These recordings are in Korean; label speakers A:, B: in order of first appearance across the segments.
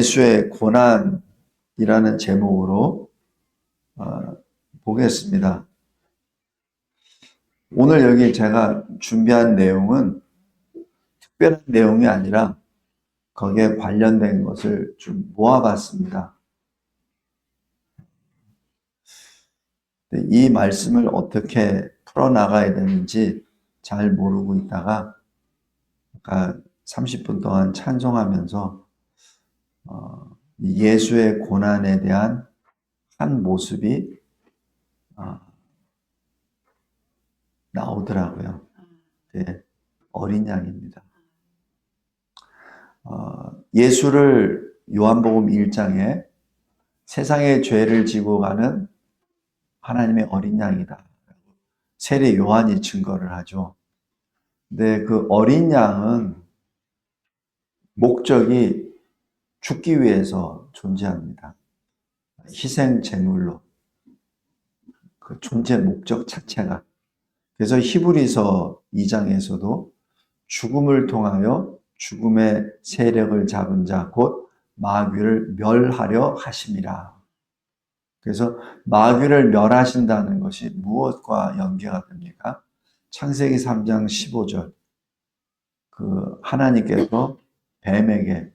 A: 예수의 고난이라는 제목으로 보겠습니다. 오늘 여기 제가 준비한 내용은 특별한 내용이 아니라 거기에 관련된 것을 좀 모아봤습니다. 이 말씀을 어떻게 풀어나가야 되는지 잘 모르고 있다가 아까 30분 동안 찬송하면서 예수의 고난에 대한 한 모습이 나오더라고요. 네, 어린 양입니다. 예수를 요한복음 1장에 세상의 죄를 지고 가는 하나님의 어린 양이다. 세례 요한이 증거를 하죠. 근데 그 어린 양은 목적이 죽기 위해서 존재합니다. 희생 제물로. 그 존재 목적 자체가. 그래서 히브리서 2장에서도 죽음을 통하여 죽음의 세력을 잡은 자 곧 마귀를 멸하려 하심이라. 그래서 마귀를 멸하신다는 것이 무엇과 연계가 됩니까? 창세기 3장 15절. 그 하나님께서 뱀에게,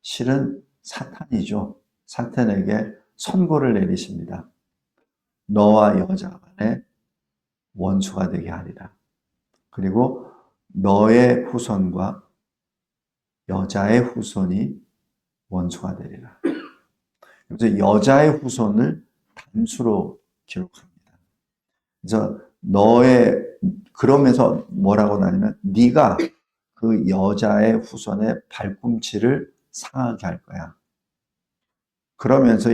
A: 실은 사탄이죠. 사탄에게 선고를 내리십니다. 너와 여자 간에 원수가 되게 하리라. 그리고 너의 후손과 여자의 후손이 원수가 되리라. 그래서 여자의 후손을 단수로 기록합니다. 그래서 그러면서 뭐라고 나냐면 네가 그 여자의 후손의 발꿈치를 상하게 할 거야. 그러면서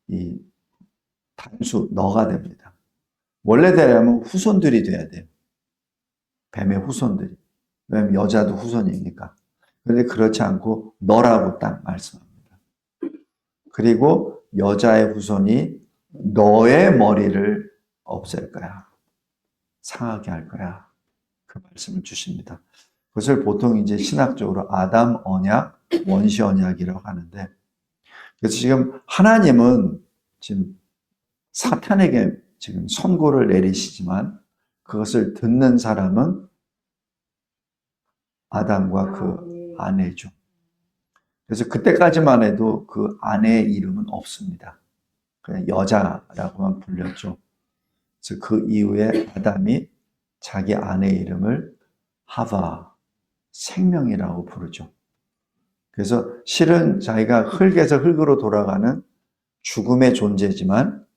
A: 이 단수 너가 됩니다. 원래 되려면 후손들이 돼야 돼요. 뱀의 후손들이. 왜냐면 여자도 후손이니까. 그런데 그렇지 않고 너라고 딱 말씀합니다. 그리고 여자의 후손이 너의 머리를 없앨 거야. 상하게 할 거야. 그 말씀을 주십니다. 그것을 보통 이제 신학적으로 아담 언약, 원시 언약이라고 하는데, 그래서 지금 하나님은 지금 사탄에게 지금 선고를 내리시지만 그것을 듣는 사람은 아담과 그 아내죠. 그래서 그때까지만 해도 그 아내의 이름은 없습니다. 그냥 여자라고만 불렸죠. 그래서 그 이후에 아담이 자기 아내의 이름을 하바, 생명이라고 부르죠. 그래서 실은 자기가 흙에서 흙으로 돌아가는 죽음의 존재지만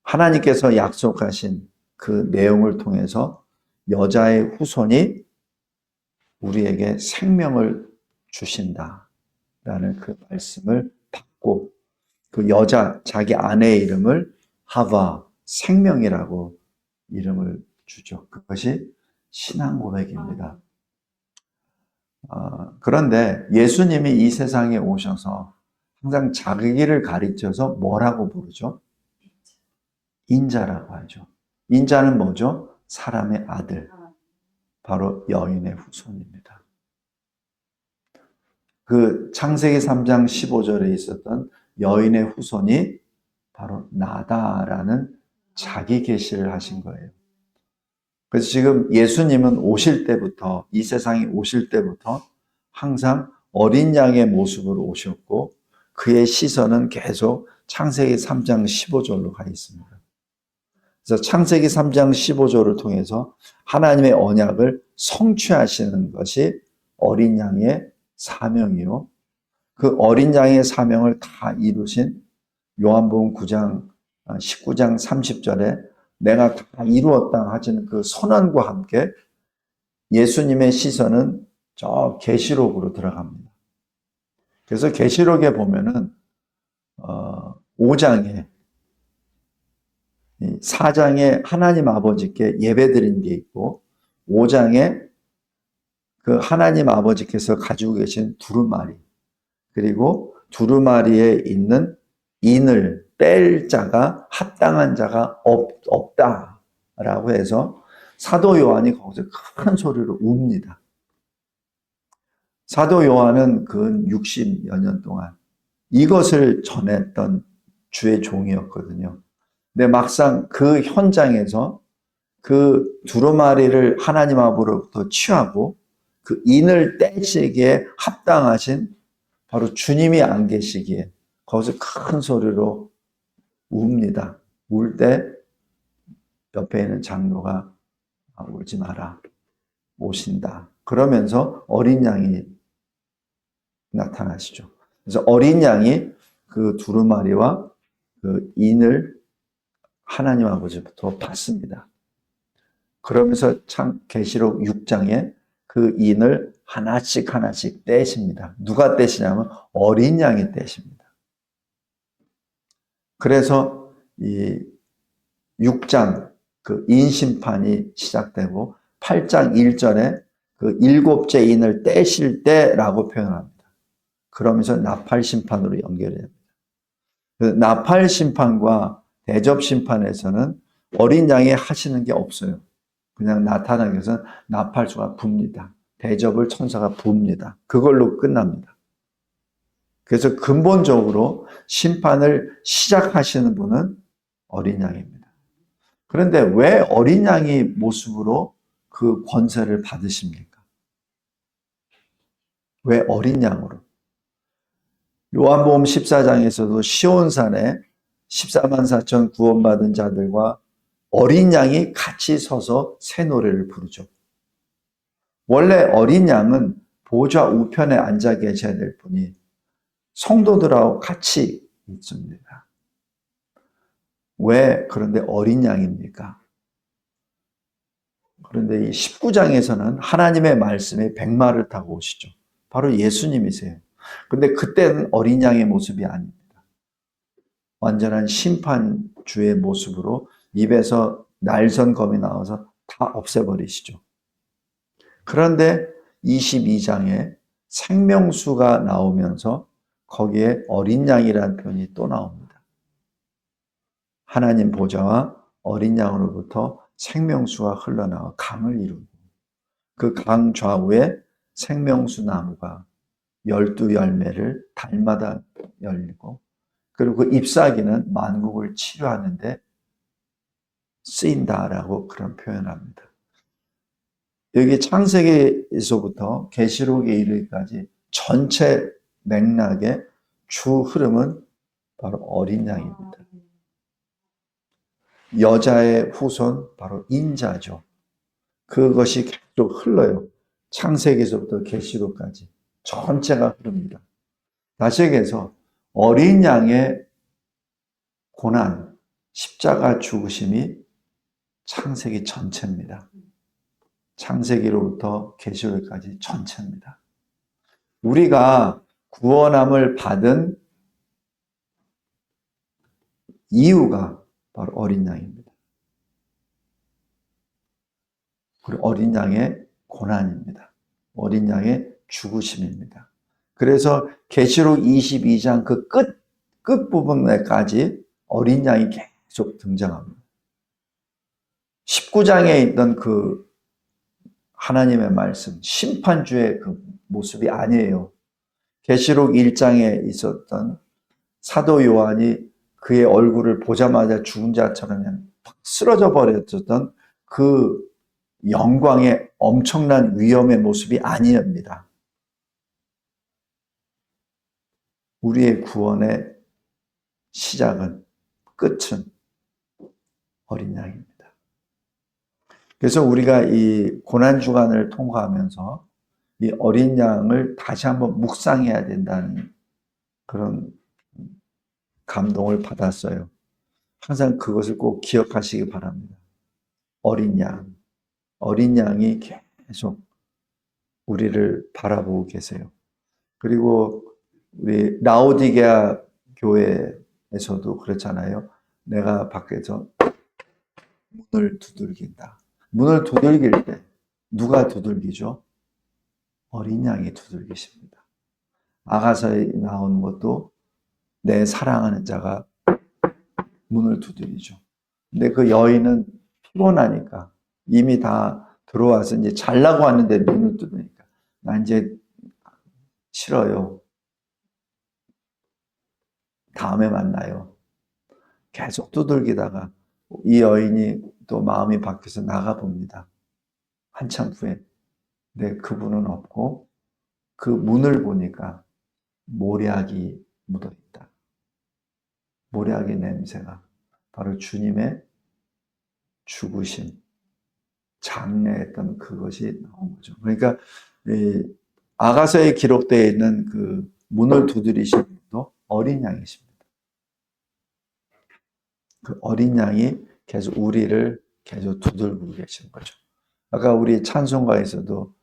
A: 하나님께서 약속하신 그 내용을 통해서 여자의 후손이 우리에게 생명을 주신다라는 그 말씀을 받고 그 여자, 자기 아내의 이름을 하바, 생명이라고 이름을 주죠. 그것이 신앙 고백입니다. 그런데 예수님이 이 세상에 오셔서 항상 자기를 가리켜서 뭐라고 부르죠? 인자라고 하죠. 인자는 뭐죠? 사람의 아들. 바로 여인의 후손입니다. 그 창세기 3장 15절에 있었던 여인의 후손이 바로 나다라는 자기 계시를 하신 거예요. 그래서 지금 예수님은 오실 때부터, 이 세상에 오실 때부터 항상 어린 양의 모습으로 오셨고 그의 시선은 계속 창세기 3장 15절로 가 있습니다. 그래서 창세기 3장 15절을 통해서 하나님의 언약을 성취하시는 것이 어린 양의 사명이요. 그 어린 양의 사명을 다 이루신 요한복음 9장, 19장 30절에 내가 다 이루었다 하시는 그 선언과 함께 예수님의 시선은 저 계시록으로 들어갑니다. 그래서 계시록에 보면은 5장에 4장에 하나님 아버지께 예배드린 게 있고 5장에 그 하나님 아버지께서 가지고 계신 두루마리 그리고 두루마리에 있는 인을 뺄 자가 합당한 자가 없다라고 해서 사도 요한이 거기서 큰 소리로 웁니다. 사도 요한은 근 60여 년 동안 이것을 전했던 주의 종이었거든요. 근데 막상 그 현장에서 그 두루마리를 하나님 앞으로부터 취하고 그 인을 떼시기에 합당하신 바로 주님이 안 계시기에 거기서 큰 소리로 웁니다. 울 때 옆에 있는 장로가 울지 마라. 오신다. 그러면서 어린 양이 나타나시죠. 그래서 어린 양이 그 두루마리와 그 인을 하나님 아버지부터 받습니다. 그러면서 참 계시록 6장에 그 인을 하나씩 하나씩 떼십니다. 누가 떼시냐면 어린 양이 떼십니다. 그래서 이 6장 그 인심판이 시작되고 8장 1절에 그 일곱째 인을 떼실 때라고 표현합니다. 그러면서 나팔 심판으로 연결이 됩니다. 나팔 심판과 대접 심판에서는 어린 양이 하시는 게 없어요. 그냥 나타나기 위해서는 나팔수가 붑니다. 대접을 천사가 부읍니다. 그걸로 끝납니다. 그래서 근본적으로 심판을 시작하시는 분은 어린 양입니다. 그런데 왜 어린 양의 모습으로 그 권세를 받으십니까? 왜 어린 양으로? 요한복음 14장에서도 시온산에 14만 4천 구원받은 자들과 어린 양이 같이 서서 새 노래를 부르죠. 원래 어린 양은 보좌 우편에 앉아 계셔야 될 분이 성도들하고 같이 있습니다. 왜 그런데 어린 양입니까? 그런데 이 19장에서는 하나님의 말씀이 백마를 타고 오시죠. 바로 예수님이세요. 근데 그때는 어린 양의 모습이 아닙니다. 완전한 심판주의 모습으로 입에서 날선 검이 나와서 다 없애버리시죠. 그런데 22장에 생명수가 나오면서 거기에 어린 양이라는 표현이 또 나옵니다. 하나님 보좌와 어린 양으로부터 생명수가 흘러나와 강을 이루고 그 강 좌우에 생명수 나무가 12열매를 달마다 열리고 그리고 그 잎사귀는 만국을 치료하는데 쓰인다라고 그런 표현합니다. 여기 창세기에서부터 계시록에 이르기까지 전체 맥락의 주 흐름은 바로 어린 양입니다. 여자의 후손 바로 인자죠. 그것이 계속 흘러요. 창세기에서부터 계시록까지 전체가 흐릅니다. 다시 얘기해서 어린 양의 고난, 십자가 죽으심이 창세기 전체입니다. 창세기로부터 계시록까지 전체입니다. 우리가 구원함을 받은 이유가 바로 어린 양입니다. 그리고 어린 양의 고난입니다. 어린 양의 죽으심입니다. 그래서 계시록 22장 그 끝부분에까지 어린 양이 계속 등장합니다. 19장에 있던 그 하나님의 말씀, 심판주의 그 모습이 아니에요. 계시록 1장에 있었던 사도 요한이 그의 얼굴을 보자마자 죽은 자처럼 그냥 쓰러져 버렸던 그 영광의 엄청난 위엄의 모습이 아닙니다. 우리의 구원의 시작은, 끝은 어린 양입니다. 그래서 우리가 이 고난주간을 통과하면서 이 어린 양을 다시 한번 묵상해야 된다는 그런 감동을 받았어요. 항상 그것을 꼭 기억하시기 바랍니다. 어린 양, 어린 양이 계속 우리를 바라보고 계세요. 그리고 우리 라오디게아 교회에서도 그렇잖아요. 내가 밖에서 문을 두들긴다. 문을 두들길 때 누가 두들기죠? 어린 양이 두들기십니다. 아가서에 나온 것도 내 사랑하는 자가 문을 두드리죠. 근데 그 여인은 피곤하니까 이미 다 들어와서 이제 자려고 하는데 문을 두드리니까 나 이제 싫어요. 다음에 만나요. 계속 두들기다가 이 여인이 또 마음이 바뀌어서 나가봅니다. 한참 후에. 근데 그분은 없고 그 문을 보니까 모략이 묻어있다. 모략의 냄새가 바로 주님의 죽으심, 장례했던 그것이 나온 거죠. 그러니까 이 아가서에 기록되어 있는 그 문을 두드리신 분도 어린 양이십니다. 그 어린 양이 계속 우리를 계속 두들고 계신 거죠. 아까 우리 찬송가에서도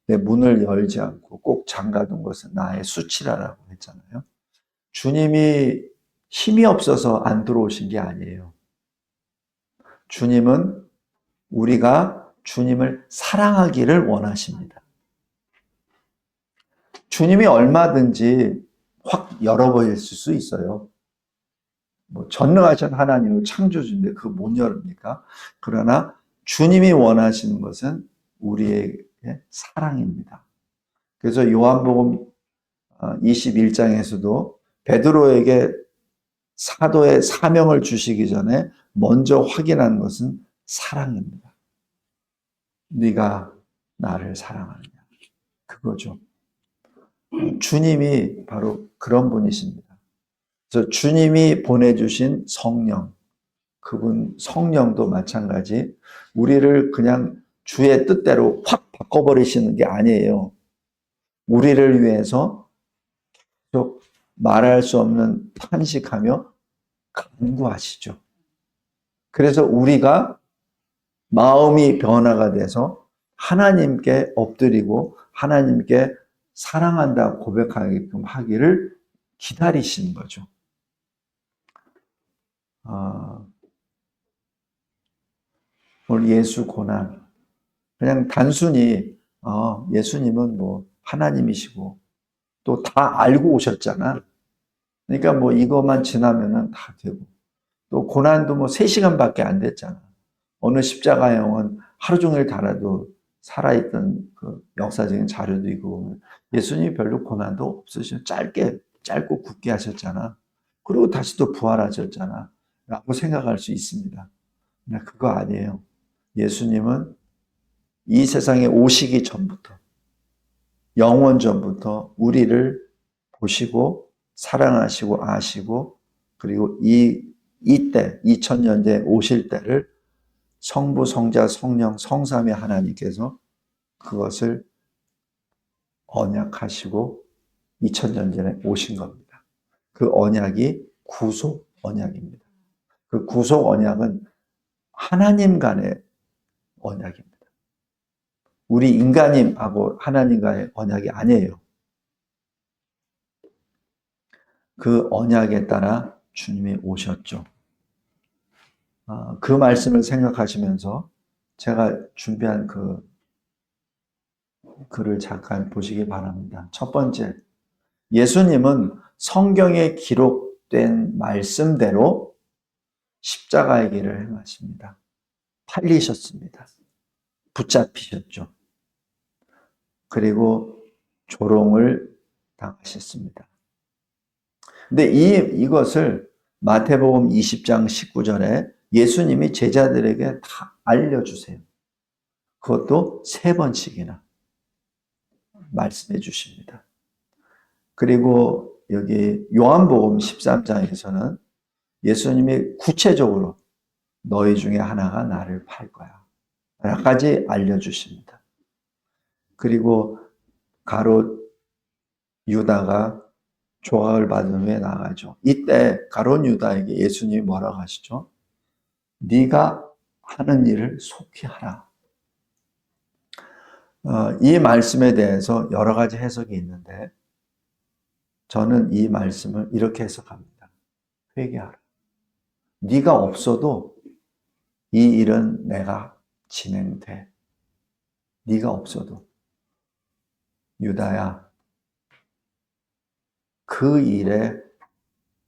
A: 내 문을 열지 않고 꼭 잠가둔 것은 나의 수치라라고 했잖아요. 주님이 힘이 없어서 안 들어오신 게 아니에요. 주님은 우리가 주님을 사랑하기를 원하십니다. 주님이 얼마든지 확 열어버릴 수 있어요. 뭐 전능하신 하나님은 창조주인데 그거 못 열습니까? 그러나 주님이 원하시는 것은 우리의 사랑입니다. 그래서 요한복음 21장에서도 베드로에게 사도의 사명을 주시기 전에 먼저 확인한 것은 사랑입니다. 네가 나를 사랑하느냐. 그거죠. 주님이 바로 그런 분이십니다. 그래서 주님이 보내주신 성령, 그분 성령도 마찬가지 우리를 그냥 주의 뜻대로 확 바꿔버리시는 게 아니에요. 우리를 위해서 계속 말할 수 없는 탄식하며 간구하시죠. 그래서 우리가 마음이 변화가 돼서 하나님께 엎드리고 하나님께 사랑한다 고백하게끔 하기를 기다리시는 거죠. 오늘 예수 고난 그냥 단순히 예수님은 뭐 하나님이시고 또 다 알고 오셨잖아. 그러니까 뭐 이것만 지나면은 다 되고 또 고난도 뭐 3시간밖에 안 됐잖아. 어느 십자가형은 하루 종일 달아도 살아있던 그 역사적인 자료도 있고 예수님이 별로 고난도 없으시고 짧고 굳게 하셨잖아. 그리고 다시 또 부활하셨잖아. 라고 생각할 수 있습니다. 근데 그거 아니에요. 예수님은 이 세상에 오시기 전부터 영원 전부터 우리를 보시고 사랑하시고 아시고 그리고 이때 2000년 전 오실 때를 성부, 성자, 성령, 성삼위 하나님께서 그것을 언약하시고 2000년 전에 오신 겁니다. 그 언약이 구속 언약입니다. 그 구속 언약은 하나님 간의 언약입니다. 우리 인간님하고 하나님 간의 언약이 아니에요. 그 언약에 따라 주님이 오셨죠. 그 말씀을 생각하시면서 제가 준비한 그 글을 잠깐 보시기 바랍니다. 첫 번째, 예수님은 성경에 기록된 말씀대로 십자가의 길을 행하십니다. 팔리셨습니다. 붙잡히셨죠. 그리고 조롱을 당하셨습니다. 근데 이것을 마태복음 20장 19절에 예수님이 제자들에게 다 알려주세요. 그것도 3번씩이나 말씀해 주십니다. 그리고 여기 요한복음 13장에서는 예수님이 구체적으로 너희 중에 하나가 나를 팔 거야. 라까지 알려주십니다. 그리고 가롯 유다가 조각을 받은 후에 나가죠. 이때 가롯 유다에게 예수님이 뭐라고 하시죠? 네가 하는 일을 속히 하라. 이 말씀에 대해서 여러 가지 해석이 있는데 저는 이 말씀을 이렇게 해석합니다. 회개하라. 네가 없어도 이 일은 내가 진행돼. 네가 없어도. 유다야, 그 일에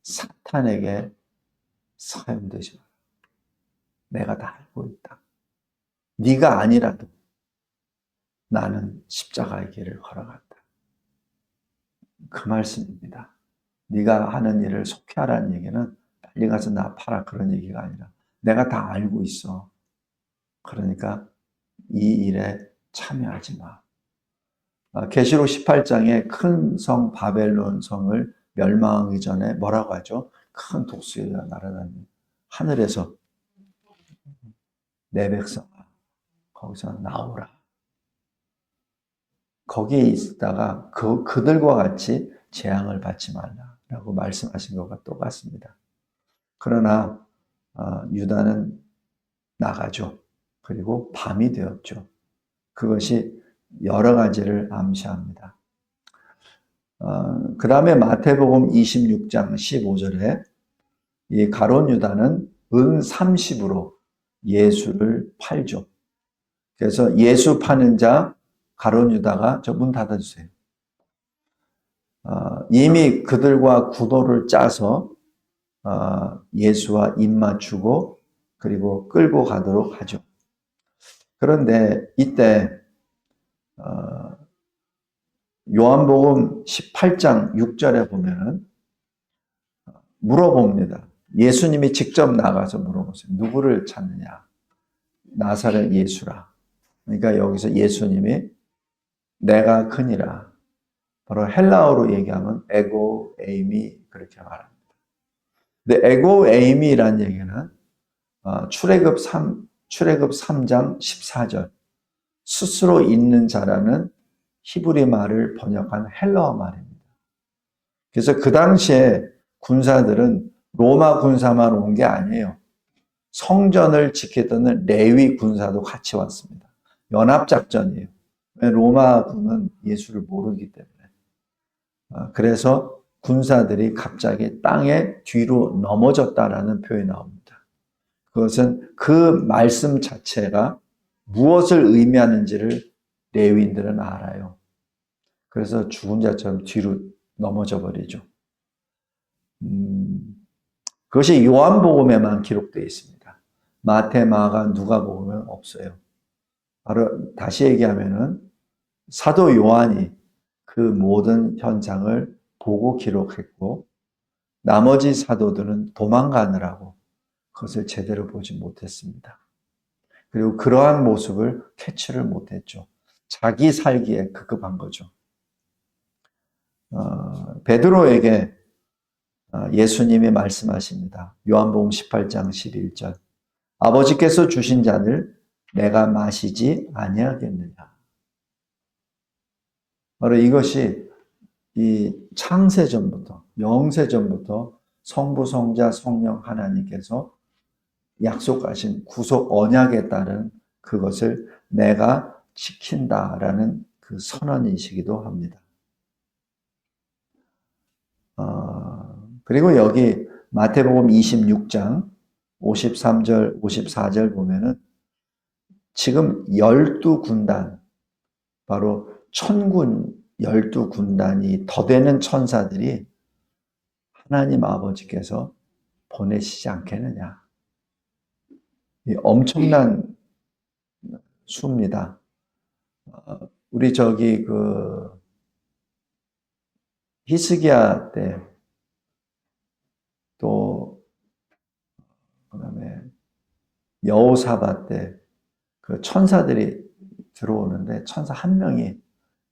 A: 사탄에게 사용되지 마라. 내가 다 알고 있다. 네가 아니라도 나는 십자가의 길을 걸어간다. 그 말씀입니다. 네가 하는 일을 속회하라는 얘기는 빨리 가서 나 팔아 그런 얘기가 아니라 내가 다 알고 있어. 그러니까 이 일에 참여하지 마. 계시록 18장에 큰 성 바벨론 성을 멸망하기 전에 뭐라고 하죠? 큰 독수리가 날아다니는 하늘에서 내 백성아 거기서 나오라. 거기에 있다가 그들과 같이 재앙을 받지 말라라고 말씀하신 것과 똑같습니다. 그러나 유다는 나가죠. 그리고 밤이 되었죠. 그것이 여러 가지를 암시합니다. 그 다음에 마태복음 26장 15절에 이 가룟 유다는 은 30으로 예수를 팔죠. 그래서 예수 파는 자 가룟 유다가 저 문 닫아주세요. 이미 그들과 구도를 짜서 예수와 입맞추고 그리고 끌고 가도록 하죠. 그런데 이때 요한복음 18장 6절에 보면은 물어봅니다. 예수님이 직접 나가서 물어보세요. 누구를 찾느냐? 나사렛 예수라. 그러니까 여기서 예수님이 내가 그니라. 바로 헬라어로 얘기하면 에고 에이미 그렇게 말합니다. 근데 에고 에이미라는 얘기는 출애굽 3장 14절 스스로 있는 자라는 히브리 말을 번역한 헬라어 말입니다. 그래서 그 당시에 군사들은 로마 군사만 온 게 아니에요. 성전을 지키던 레위 군사도 같이 왔습니다. 연합작전이에요. 로마군은 예수를 모르기 때문에. 그래서 군사들이 갑자기 땅에 뒤로 넘어졌다라는 표현이 나옵니다. 그것은 그 말씀 자체가 무엇을 의미하는지를 레위인들은 알아요. 그래서 죽은 자처럼 뒤로 넘어져 버리죠. 그것이 요한복음에만 기록되어 있습니다. 마태, 마가, 누가복음은 없어요. 바로 다시 얘기하면은 사도 요한이 그 모든 현상을 보고 기록했고 나머지 사도들은 도망가느라고 그것을 제대로 보지 못했습니다. 그리고 그러한 모습을 캐치를 못했죠. 자기 살기에 급급한 거죠. 베드로에게 예수님이 말씀하십니다. 요한복음 18장 11절 아버지께서 주신 잔을 내가 마시지 아니하겠느냐. 바로 이것이 이 창세전부터 영세전부터 성부 성자 성령 하나님께서 약속하신 구속 언약에 따른 그것을 내가 지킨다라는 그 선언이시기도 합니다. 그리고 여기 마태복음 26장 53절 54절 보면은 지금 12군단 바로 천군 12군단이 더 되는 천사들이 하나님 아버지께서 보내시지 않겠느냐. 엄청난 수입니다. 우리 저기 그 히스기야 때 또 그다음에 여호사밧 때 그 천사들이 들어오는데 천사 한 명이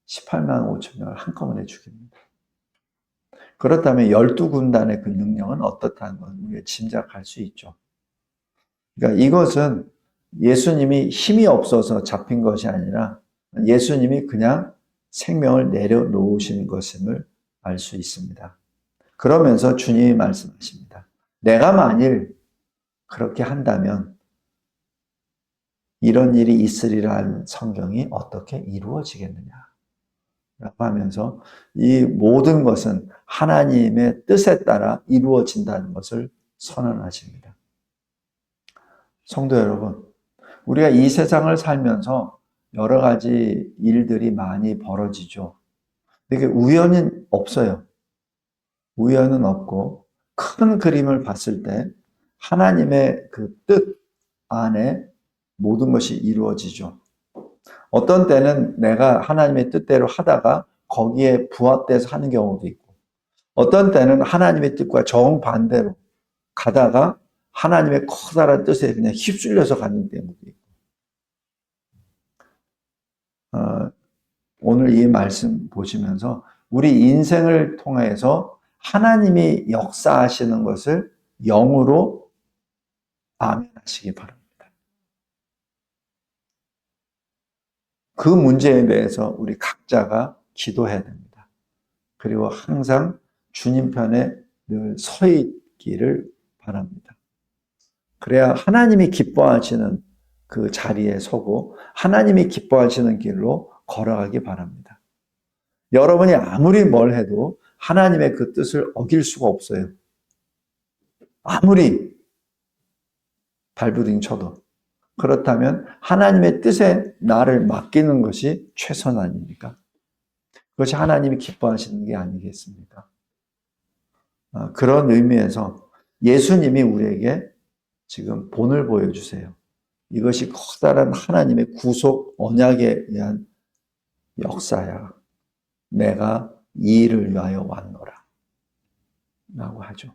A: 18만 5천 명을 한꺼번에 죽입니다. 그렇다면 12군단의 그 능력은 어떻다는 건 우리가 짐작할 수 있죠. 그러니까 이것은 예수님이 힘이 없어서 잡힌 것이 아니라 예수님이 그냥 생명을 내려놓으신 것임을 알 수 있습니다. 그러면서 주님이 말씀하십니다. 내가 만일 그렇게 한다면 이런 일이 있으리라는 성경이 어떻게 이루어지겠느냐 라고 하면서 이 모든 것은 하나님의 뜻에 따라 이루어진다는 것을 선언하십니다. 성도 여러분, 우리가 이 세상을 살면서 여러 가지 일들이 많이 벌어지죠. 이게 우연은 없어요. 우연은 없고 큰 그림을 봤을 때 하나님의 그 뜻 안에 모든 것이 이루어지죠. 어떤 때는 내가 하나님의 뜻대로 하다가 거기에 부합돼서 하는 경우도 있고 어떤 때는 하나님의 뜻과 정반대로 가다가 하나님의 커다란 뜻에 그냥 휩쓸려서 가는 경우도 있고. 오늘 이 말씀 보시면서 우리 인생을 통해서 하나님이 역사하시는 것을 영으로 아멘하시기 바랍니다. 그 문제에 대해서 우리 각자가 기도해야 됩니다. 그리고 항상 주님 편에 늘 서 있기를 바랍니다. 그래야 하나님이 기뻐하시는 그 자리에 서고 하나님이 기뻐하시는 길로 걸어가기 바랍니다. 여러분이 아무리 뭘 해도 하나님의 그 뜻을 어길 수가 없어요. 아무리 발부딩 쳐도. 그렇다면 하나님의 뜻에 나를 맡기는 것이 최선 아닙니까? 그것이 하나님이 기뻐하시는 게 아니겠습니까? 그런 의미에서 예수님이 우리에게 지금 본을 보여주세요. 이것이 커다란 하나님의 구속 언약에 의한 역사야. 내가 이 일을 위하여 왔노라. 라고 하죠.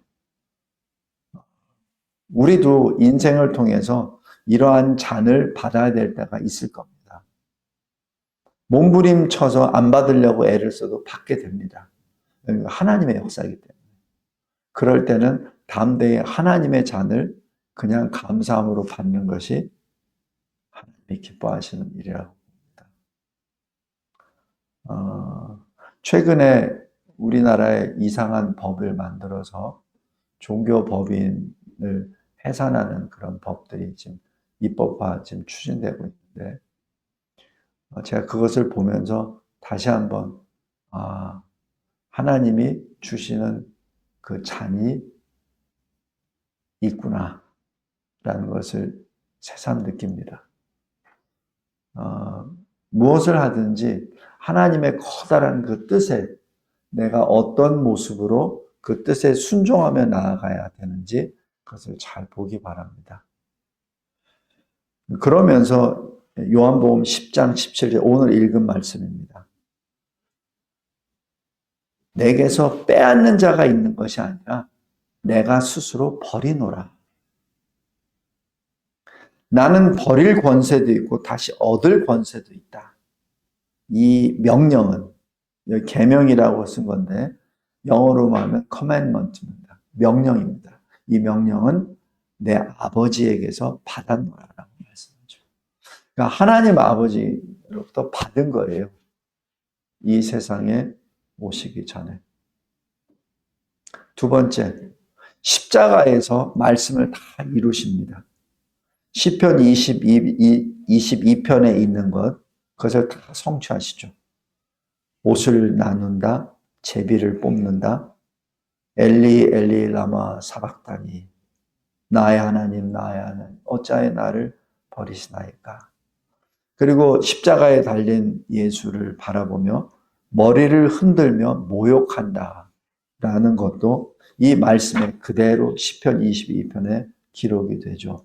A: 우리도 인생을 통해서 이러한 잔을 받아야 될 때가 있을 겁니다. 몸부림쳐서 안 받으려고 애를 써도 받게 됩니다. 하나님의 역사이기 때문에. 그럴 때는 담대히 하나님의 잔을 그냥 감사함으로 받는 것이 하나님이 기뻐하시는 일이라고 봅니다. 최근에 우리나라에 이상한 법을 만들어서 종교 법인을 해산하는 그런 법들이 지금 입법화 지금 추진되고 있는데, 제가 그것을 보면서 다시 한번 하나님이 주시는 그 잔이 있구나 라는 것을 새삼 느낍니다. 무엇을 하든지 하나님의 커다란 그 뜻에 내가 어떤 모습으로 그 뜻에 순종하며 나아가야 되는지 그것을 잘 보기 바랍니다. 그러면서 요한복음 10장 17절 오늘 읽은 말씀입니다. 내게서 빼앗는 자가 있는 것이 아니라 내가 스스로 버리노라. 나는 버릴 권세도 있고 다시 얻을 권세도 있다. 이 명령은 여기 계명이라고 쓴 건데 영어로 말하면 commandment입니다. 명령입니다. 이 명령은 내 아버지에게서 받았노라라고 말씀하죠. 그러니까 하나님 아버지로부터 받은 거예요. 이 세상에 오시기 전에. 두 번째, 십자가에서 말씀을 다 이루십니다. 시편 22편에 있는 것, 그것을 다 성취하시죠. 옷을 나눈다, 제비를 뽑는다, 엘리 엘리 라마 사박다니, 나의 하나님 어찌하여 나를 버리시나이까. 그리고 십자가에 달린 예수를 바라보며 머리를 흔들며 모욕한다 라는 것도 이 말씀에 그대로 시편 22편에 기록이 되죠.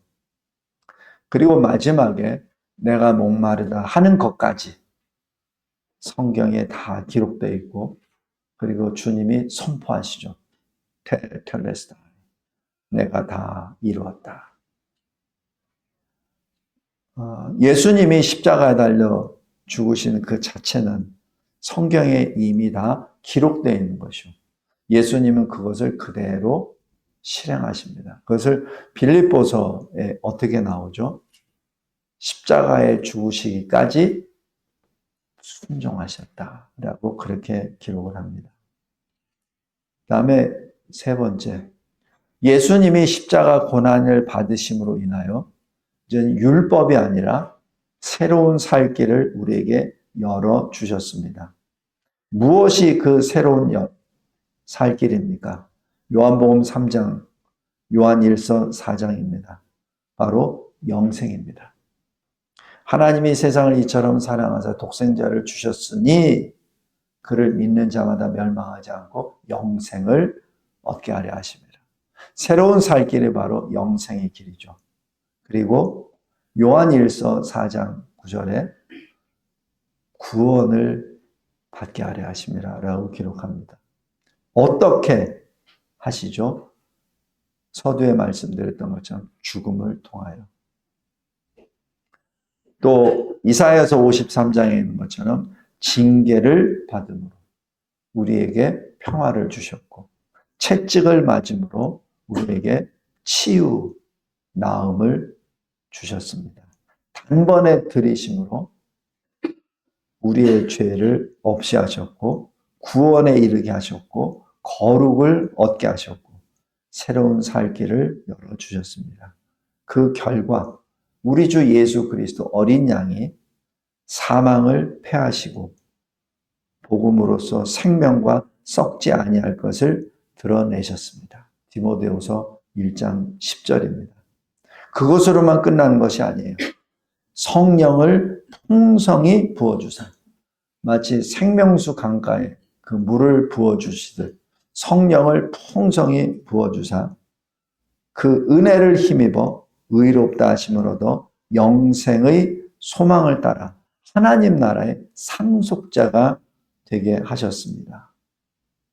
A: 그리고 마지막에 내가 목마르다 하는 것까지 성경에 다 기록되어 있고, 그리고 주님이 선포하시죠. 텔레스타, 내가 다 이루었다. 예수님이 십자가에 달려 죽으시는 그 자체는 성경에 이미 다 기록되어 있는 것이요. 예수님은 그것을 그대로 실행하십니다. 그것을 빌립보서에 어떻게 나오죠? 십자가에 죽으시기까지 순종하셨다라고 그렇게 기록을 합니다. 다음에 세 번째, 예수님이 십자가 고난을 받으심으로 인하여 이제 율법이 아니라 새로운 살 길을 우리에게 열어주셨습니다. 무엇이 그 새로운 살 길입니까? 요한복음 3장, 요한일서 4장입니다. 바로 영생입니다. 하나님이 세상을 이처럼 사랑하사 독생자를 주셨으니 그를 믿는 자마다 멸망하지 않고 영생을 얻게 하려 하십니다. 새로운 살 길이 바로 영생의 길이죠. 그리고 요한일서 4장 9절에 구원을 받게 하려 하심이라 라고 기록합니다. 어떻게 하시죠? 서두에 말씀드렸던 것처럼 죽음을 통하여. 또 이사야서 53장에 있는 것처럼 징계를 받음으로 우리에게 평화를 주셨고, 채찍을 맞음으로 우리에게 치유, 나음을 주셨습니다. 단번에 들이심으로 우리의 죄를 없이 하셨고, 구원에 이르게 하셨고, 거룩을 얻게 하셨고, 새로운 살 길을 열어주셨습니다. 그 결과 우리 주 예수 그리스도 어린 양이 사망을 패하시고 복음으로써 생명과 썩지 아니할 것을 드러내셨습니다. 디모데후서 1장 10절입니다. 그것으로만 끝나는 것이 아니에요. 성령을 풍성히 부어주사, 마치 생명수 강가에 그 물을 부어주시듯 성령을 풍성히 부어주사 그 은혜를 힘입어 의롭다 하심을 얻어 영생의 소망을 따라 하나님 나라의 상속자가 되게 하셨습니다.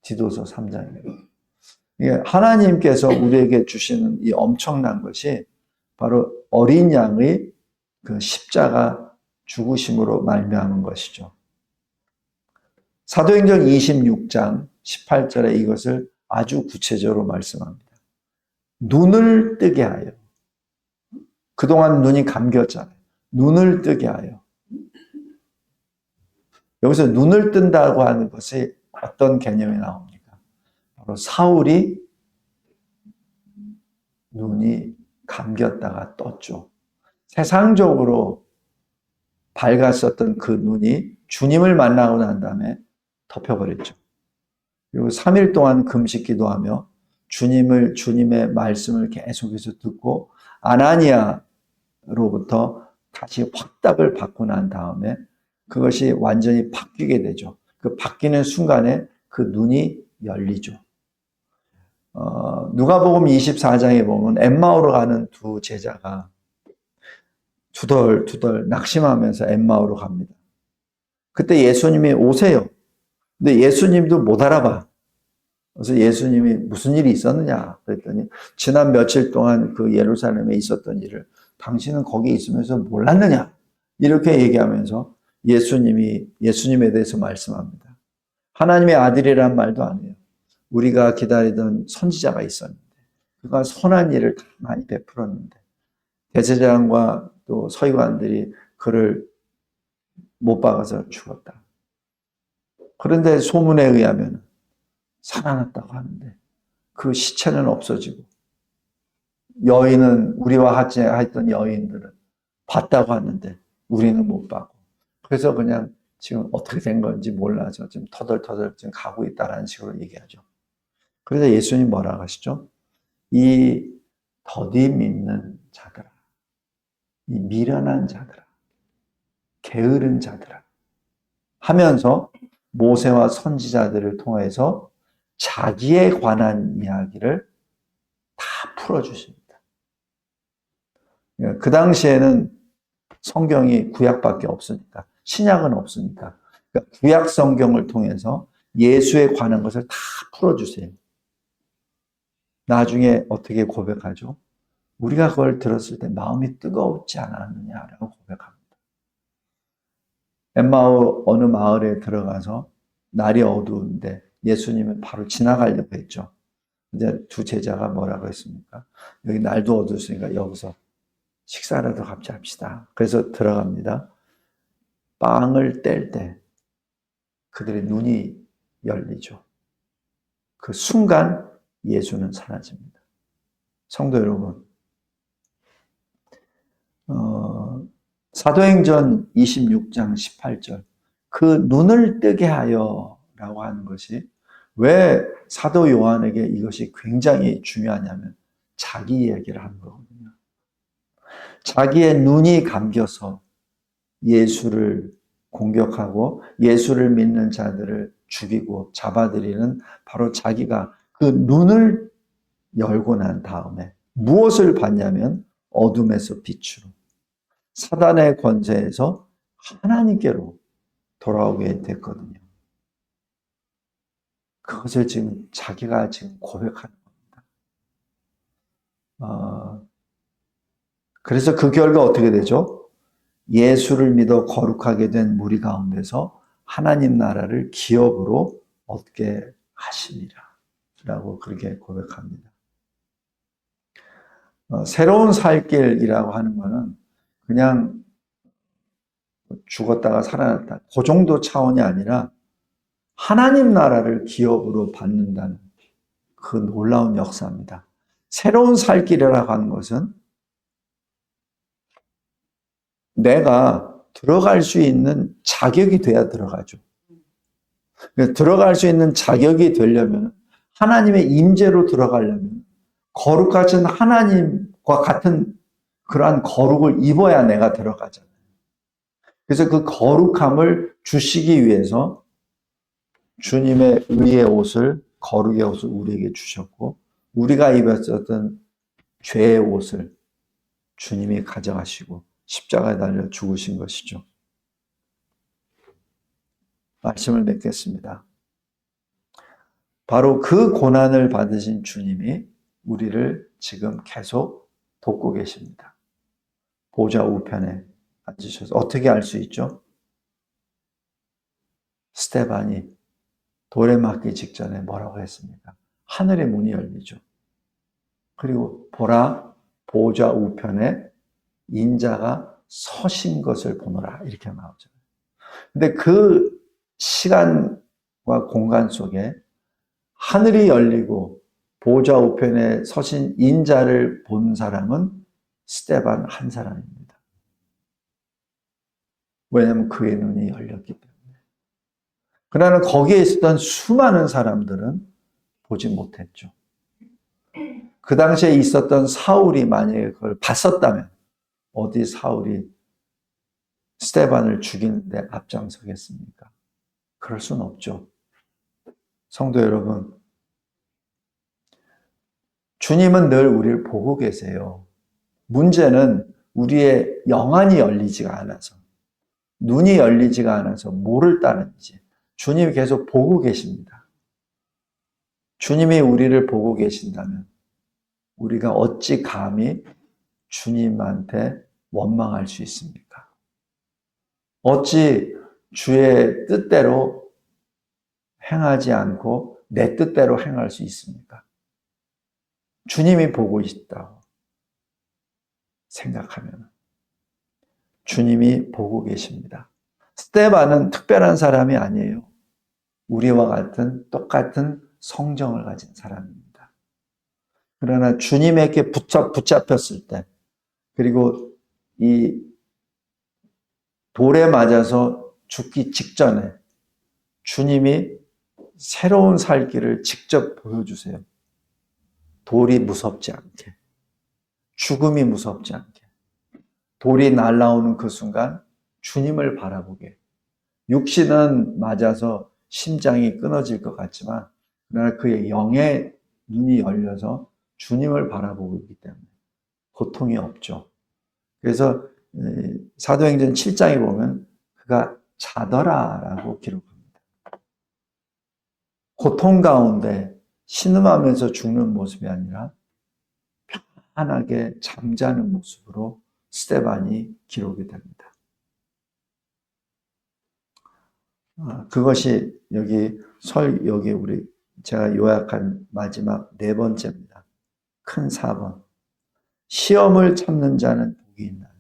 A: 디도서 3장입니다. 하나님께서 우리에게 주시는 이 엄청난 것이 바로 어린 양의 그 십자가 죽으심으로 말미암은 것이죠. 사도행전 26장 18절에 이것을 아주 구체적으로 말씀합니다. 눈을 뜨게 하여. 그동안 눈이 감겼잖아요. 눈을 뜨게 하여. 여기서 눈을 뜬다고 하는 것이 어떤 개념이 나옵니까? 바로 사울이 눈이 감겼다가 떴죠. 세상적으로 밝았었던 그 눈이 주님을 만나고 난 다음에 덮여버렸죠. 그리고 3일 동안 금식 기도하며 주님의 말씀을 계속해서 듣고 아나니아로부터 다시 확답을 받고 난 다음에 그것이 완전히 바뀌게 되죠. 그 바뀌는 순간에 그 눈이 열리죠. 누가복음 24장에 보면 엠마오로 가는 두 제자가 두덜두덜 낙심하면서 엠마오로 갑니다. 그때 예수님이 오세요. 근데 예수님도 못 알아봐. 그래서 예수님이 무슨 일이 있었느냐 그랬더니 지난 며칠 동안 그 예루살렘에 있었던 일을 당신은 거기 있으면서 몰랐느냐 이렇게 얘기하면서 예수님에 대해서 말씀합니다. 하나님의 아들이란 말도 안 해요. 우리가 기다리던 선지자가 있었는데 그가 선한 일을 많이 베풀었는데 대제사장과 또 서기관들이 그를 못 박아서 죽었다. 그런데 소문에 의하면 살아났다고 하는데 그 시체는 없어지고 여인은 우리와 같이 했던 여인들은 봤다고 하는데 우리는 못 봤고 그래서 그냥 지금 어떻게 된 건지 몰라서 지금 터덜터덜 지금 가고 있다라는 식으로 얘기하죠. 그래서 예수님 뭐라고 하시죠? 이 더디 믿는 자들아, 이 미련한 자들아, 게으른 자들아 하면서 모세와 선지자들을 통해서 자기에 관한 이야기를 다 풀어주십니다. 그 당시에는 성경이 구약밖에 없으니까, 신약은 없으니까, 그러니까 구약 성경을 통해서 예수에 관한 것을 다 풀어주세요. 나중에 어떻게 고백하죠? 우리가 그걸 들었을 때 마음이 뜨거웠지 않았느냐라고 고백합니다. 엠마오 어느 마을에 들어가서 날이 어두운데 예수님은 바로 지나가려고 했죠. 이제 두 제자가 뭐라고 했습니까? 여기 날도 어두웠으니까 여기서 식사라도 같이 합시다. 그래서 들어갑니다. 빵을 뗄 때 그들의 눈이 열리죠. 그 순간 예수는 사라집니다. 성도 여러분, 사도행전 26장 18절 그 눈을 뜨게 하여 라고 하는 것이 왜 사도 요한에게 이것이 굉장히 중요하냐면 자기 얘기를 하는 거거든요. 자기의 눈이 감겨서 예수를 공격하고 예수를 믿는 자들을 죽이고 잡아들이는 바로 자기가 그 눈을 열고 난 다음에 무엇을 봤냐면 어둠에서 빛으로 사단의 권세에서 하나님께로 돌아오게 됐거든요. 그것을 지금 자기가 지금 고백하는 겁니다. 그래서 그 결과 어떻게 되죠? 예수를 믿어 거룩하게 된 무리 가운데서 하나님 나라를 기업으로 얻게 하시니라 라고 그렇게 고백합니다. 새로운 살 길이라고 하는 것은 그냥 죽었다가 살아났다, 그 정도 차원이 아니라 하나님 나라를 기업으로 받는다는 그 놀라운 역사입니다. 새로운 살 길이라고 하는 것은 내가 들어갈 수 있는 자격이 돼야 들어가죠. 들어갈 수 있는 자격이 되려면, 하나님의 임재로 들어가려면 거룩하신 하나님과 같은 그러한 거룩을 입어야 내가 들어가잖아요. 그래서 그 거룩함을 주시기 위해서 주님의 의의 옷을, 거룩의 옷을 우리에게 주셨고, 우리가 입었었던 죄의 옷을 주님이 가져가시고 십자가에 달려 죽으신 것이죠. 말씀을 맺겠습니다. 바로 그 고난을 받으신 주님이 우리를 지금 계속 돕고 계십니다. 보좌 우편에 앉으셔서. 어떻게 알 수 있죠? 스데반이 돌에 맞기 직전에 뭐라고 했습니까? 하늘의 문이 열리죠. 그리고 보라, 보좌 우편에 인자가 서신 것을 보노라, 이렇게 나오죠. 근데 그 시간과 공간 속에 하늘이 열리고 보좌 우편에 서신 인자를 본 사람은 스데반 한 사람입니다. 왜냐하면 그의 눈이 열렸기 때문에. 그러나 거기에 있었던 수많은 사람들은 보지 못했죠. 그 당시에 있었던 사울이 만약에 그걸 봤었다면 어디 사울이 스데반을 죽이는데 앞장서겠습니까? 그럴 수는 없죠. 성도 여러분, 주님은 늘 우리를 보고 계세요. 문제는 우리의 영안이 열리지가 않아서, 눈이 열리지가 않아서 뭐를 따르는지. 주님이 계속 보고 계십니다. 주님이 우리를 보고 계신다면 우리가 어찌 감히 주님한테 원망할 수 있습니까? 어찌 주의 뜻대로 행하지 않고 내 뜻대로 행할 수 있습니까? 주님이 보고 있다고 생각하면 주님이 보고 계십니다. 스데반은 특별한 사람이 아니에요. 우리와 같은 똑같은 성정을 가진 사람입니다. 그러나 주님에게 붙잡혔을 때, 그리고 이 돌에 맞아서 죽기 직전에 주님이 새로운 살 길을 직접 보여주세요. 돌이 무섭지 않게, 죽음이 무섭지 않게, 돌이 날아오는 그 순간 주님을 바라보게. 육신은 맞아서 심장이 끊어질 것 같지만 그러나 그의 영의 눈이 열려서 주님을 바라보고 있기 때문에 고통이 없죠. 그래서 사도행전 7장에 보면 그가 자더라라고 기록합니다. 고통 가운데 신음하면서 죽는 모습이 아니라 편안하게 잠자는 모습으로 스데반이 기록이 됩니다. 그것이 여기 우리 제가 요약한 마지막 네 번째입니다. 큰 4번. 시험을 참는 자는 복이 있나니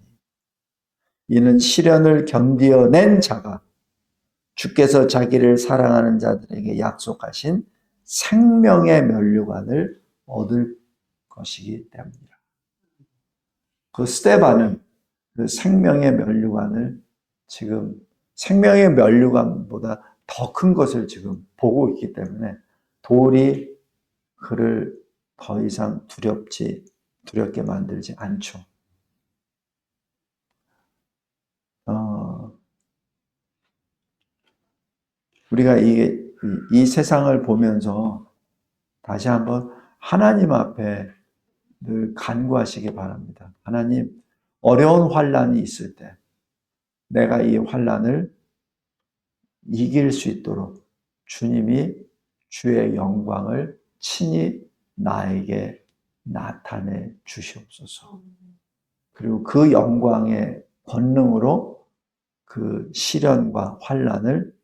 A: 이는 시련을 견디어낸 자가 주께서 자기를 사랑하는 자들에게 약속하신 생명의 면류관을 얻을 것이기 때문이라. 그 스데반은 그 생명의 면류관을 지금 생명의 면류관보다 더 큰 것을 지금 보고 있기 때문에 돌이 그를 더 이상 두렵게 만들지 않죠. 우리가 이 세상을 보면서 다시 한번 하나님 앞에 늘 간구하시기 바랍니다. 하나님, 어려운 환난이 있을 때 내가 이 환난을 이길 수 있도록 주님이 주의 영광을 친히 나에게 나타내 주시옵소서. 그리고 그 영광의 권능으로 그 시련과 환난을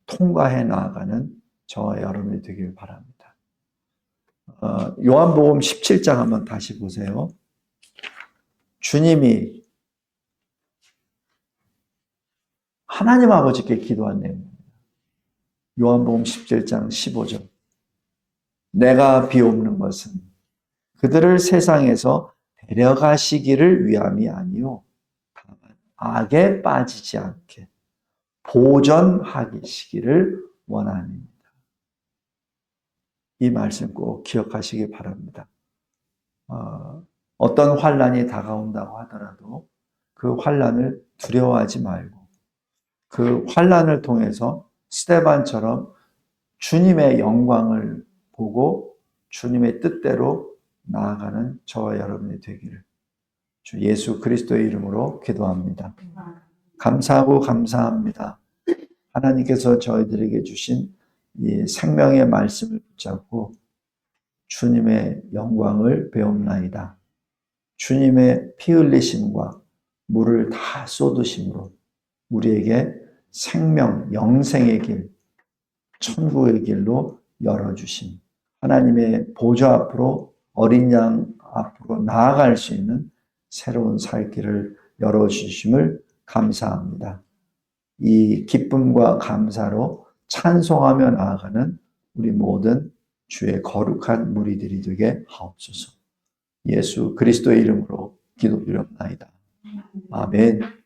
A: 통과해 나아가는 저와 여러분이 되길 바랍니다. 요한복음 17장 한번 다시 보세요. 주님이 하나님 아버지께 기도한 내용입니다. 요한복음 17장 15절. 내가 비옵는 것은 그들을 세상에서 데려가시기를 위함이 아니요 다만 악에 빠지지 않게 보전하시기를 원함입니다. 이 말씀 꼭 기억하시기 바랍니다. 어떤 환난이 다가온다고 하더라도 그 환난을 두려워하지 말고 그 환난을 통해서 스데반처럼 주님의 영광을 보고 주님의 뜻대로 나아가는 저와 여러분이 되기를 주 예수 그리스도의 이름으로 기도합니다. 감사하고 감사합니다. 하나님께서 저희들에게 주신 이 생명의 말씀을 붙잡고 주님의 영광을 배움나이다. 주님의 피 흘리심과 물을 다 쏟으심으로 우리에게 생명, 영생의 길, 천국의 길로 열어주신 하나님의 보좌 앞으로 어린 양 앞으로 나아갈 수 있는 새로운 살 길을 열어주심을 감사합니다. 이 기쁨과 감사로 찬송하며 나아가는 우리 모든 주의 거룩한 무리들이 되게 하옵소서. 예수 그리스도의 이름으로 기도드립니다. 아멘.